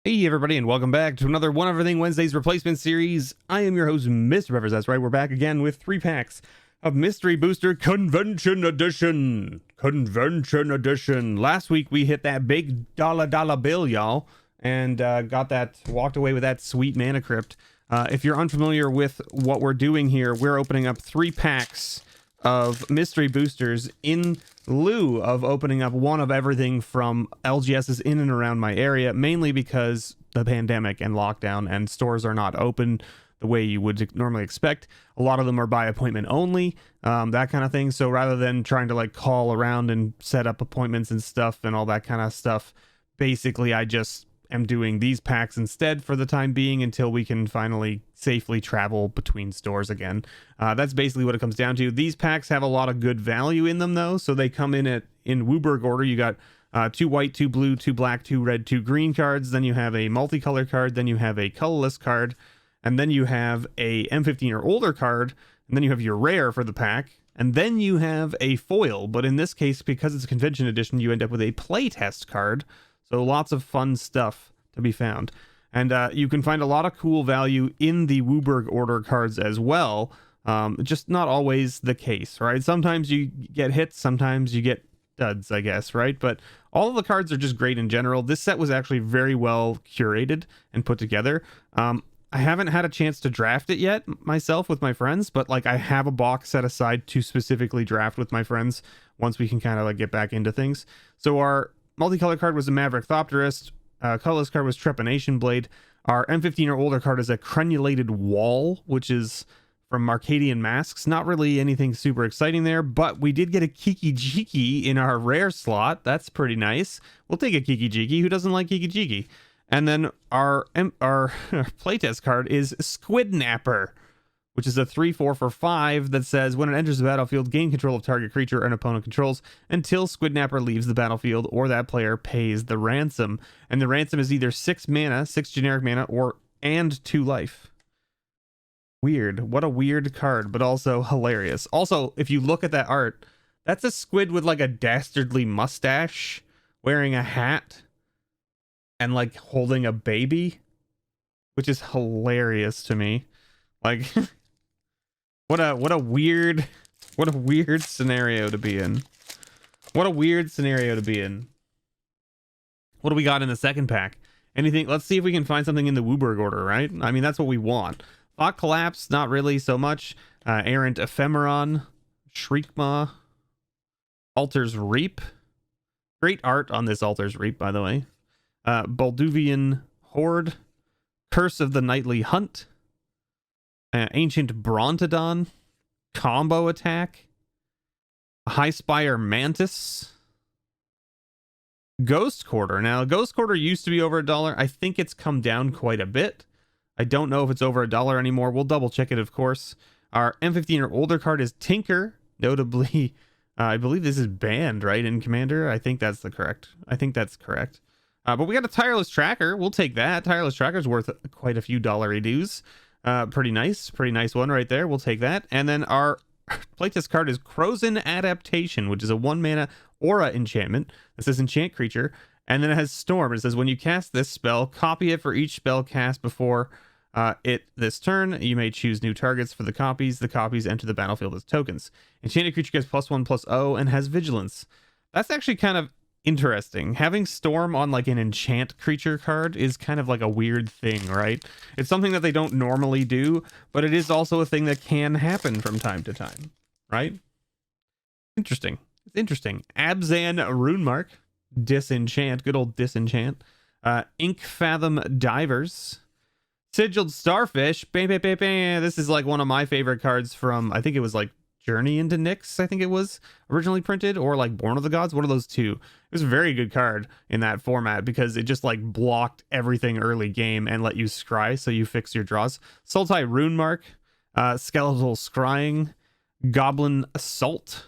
Hey everybody, and welcome back to another One Everything Wednesdays replacement series. I am your host, MrBevers. That's right, we're back again with 3 packs of Mystery Booster Convention Edition. Last week we hit that big dollar bill, y'all, and walked away with that sweet mana crypt. If you're unfamiliar with what we're doing here, we're opening up 3 packs of mystery boosters in lieu of opening up one of everything from LGSs in and around my area, mainly because the pandemic and lockdown and stores are not open the way you would normally expect. A lot of them are by appointment only, that kind of thing. So rather than trying to like call around and set up appointments and stuff and all that kind of stuff, basically I just am doing these packs instead for the time being until we can finally safely travel between stores again. That's basically what it comes down to. These packs have a lot of good value in them though, so they come in Wooburg order. You got 2 white, 2 blue, 2 black, 2 red, 2 green cards. Then you have a multicolor card. Then you have a colorless card, and then you have a M15 or older card, and then you have your rare for the pack, and then you have a foil. But in this case, because it's a convention edition, you end up with a playtest card. So lots of fun stuff to be found. And you can find a lot of cool value in the Wooburg order cards as well. Just not always the case, right? Sometimes you get hits, sometimes you get duds, I guess, right? But all of the cards are just great in general. This set was actually very well curated and put together. I haven't had a chance to draft it yet myself with my friends, but like I have a box set aside to specifically draft with my friends once we can kind of like get back into things. So our multicolor card was a Maverick Thopterist. Colorless card was Trepanation Blade. Our M15 or older card is a Crenulated Wall, which is from Marcadian Masks. Not really anything super exciting there, but we did get a Kiki Jiki in our rare slot. That's pretty nice. We'll take a Kiki Jiki. Who doesn't like Kiki Jiki? And then our playtest card is Squidnapper, which is a 3/4 for 5 that says when it enters the battlefield, gain control of target creature an opponent controls until Squidnapper leaves the battlefield or that player pays the ransom. And the ransom is either 6 mana, 6 generic mana, and 2 life. Weird. What a weird card, but also hilarious. Also, if you look at that art, that's a squid with like a dastardly mustache, wearing a hat, and like holding a baby, which is hilarious to me. Like... What a weird scenario to be in. What a weird scenario to be in. What do we got in the second pack? Anything? Let's see if we can find something in the Wooburg order, right? I mean, that's what we want. Thought Collapse, not really so much. Errant Ephemeron, Shriekmaw, Altar's Reap. Great art on this Altar's Reap, by the way. Bolduvian Horde, Curse of the Nightly Hunt, Ancient Brontodon, Combo Attack, High Spire Mantis, Ghost Quarter. Now, Ghost Quarter used to be over $1. I think it's come down quite a bit. I don't know if it's over $1 anymore. We'll double check it, of course. Our M15 or older card is Tinker. Notably, I believe this is banned, right, in Commander? I think that's correct. But we got a Tireless Tracker. We'll take that. Tireless Tracker's worth quite a few dollary dues. Pretty nice one right there. We'll take that. And then our playtest card is Crozen Adaptation, which is a 1 mana aura enchantment. It says enchant creature, and then it has Storm. It says when you cast this spell, copy it for each spell cast before this turn. You may choose new targets for the copies. The copies enter the battlefield as tokens. Enchanted creature gets +1/+0 and has vigilance. That's actually kind of interesting. Having Storm on like an enchant creature card is kind of like a weird thing, right? It's something that they don't normally do, but it is also a thing that can happen from time to time, right? Interesting. It's interesting. Abzan Runemark, Disenchant, good old Disenchant. Ink Fathom Divers, Sigiled Starfish. Bam, bam, bam, bam. This is like one of my favorite cards from, I think it was like Journey into Nyx, I think it was originally printed, or like Born of the Gods, one of those two. It was a very good card in that format because it just like blocked everything early game and let you scry so you fix your draws. Sultai Runemark, Skeletal Scrying, Goblin Assault,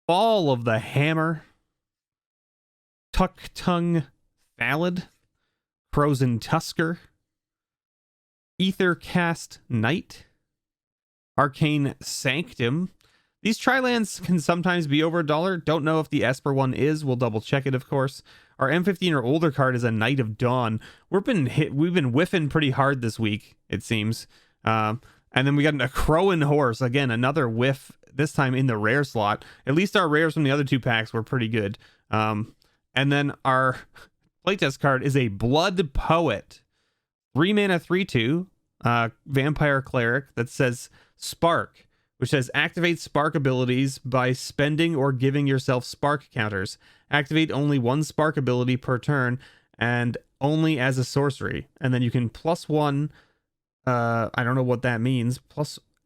Fall of the Hammer, Tuck Tongue Thallid, Frozen Tusker, Ethercast Knight, Arcane Sanctum. These Tri-lands can sometimes be over $1. Don't know if the Esper one is. We'll double check it, of course. Our M15 or older card is a Knight of Dawn. We've been whiffing pretty hard this week, it seems. And then we got a Crowan Horse. Again, another whiff, this time in the rare slot. At least our rares from the other 2 packs were pretty good. And then our playtest card is a Blood Poet. 3 mana, 3/2. Vampire Cleric that says Spark, which says activate spark abilities by spending or giving yourself spark counters. Activate only 1 spark ability per turn and only as a sorcery. And then you can +1, I don't know what that means.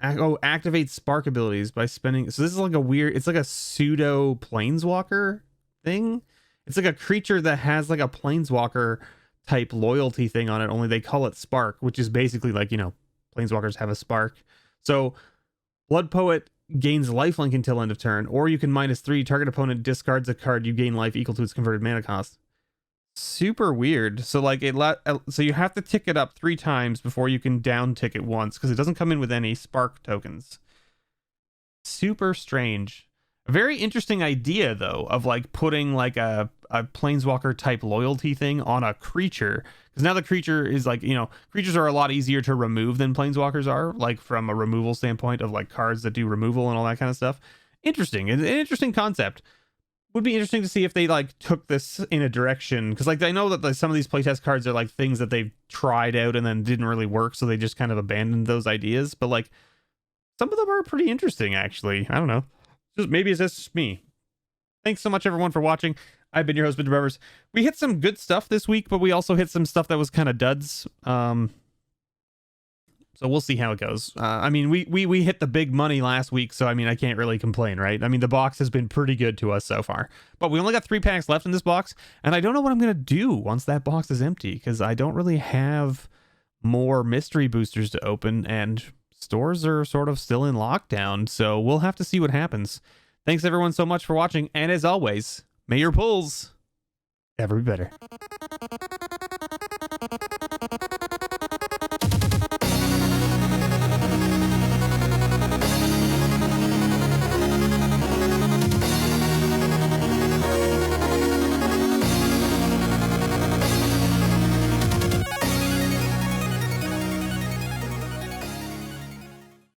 Activate spark abilities by spending. So this is like it's like a pseudo planeswalker thing. It's like a creature that has like a planeswalker type loyalty thing on it, only they call it Spark, which is basically like, planeswalkers have a spark. So Blood Poet gains lifelink until end of turn, or you can -3, target opponent discards a card, you gain life equal to its converted mana cost. Super weird. So like so you have to tick it up 3 times before you can down tick it once, because it doesn't come in with any spark tokens. Super strange. A very interesting idea though, of like putting like a planeswalker type loyalty thing on a creature, because now the creature is like, creatures are a lot easier to remove than planeswalkers are, like from a removal standpoint of like cards that do removal and all that kind of stuff. Interesting. An interesting concept. Would be interesting to see if they like took this in a direction, because like I know that like, some of these playtest cards are like things that they've tried out and then didn't really work, so they just kind of abandoned those ideas. But like some of them are pretty interesting, actually. I don't know. Maybe it's just me. Thanks so much, everyone, for watching. I've been your host, MrBevers. We hit some good stuff this week, but we also hit some stuff that was kind of duds. So we'll see how it goes. I mean, we hit the big money last week, so I mean, I can't really complain, right? I mean, the box has been pretty good to us so far. But we only got 3 packs left in this box, and I don't know what I'm going to do once that box is empty, because I don't really have more mystery boosters to open, and stores are sort of still in lockdown, so we'll have to see what happens. Thanks everyone so much for watching, and as always, may your pulls ever be better.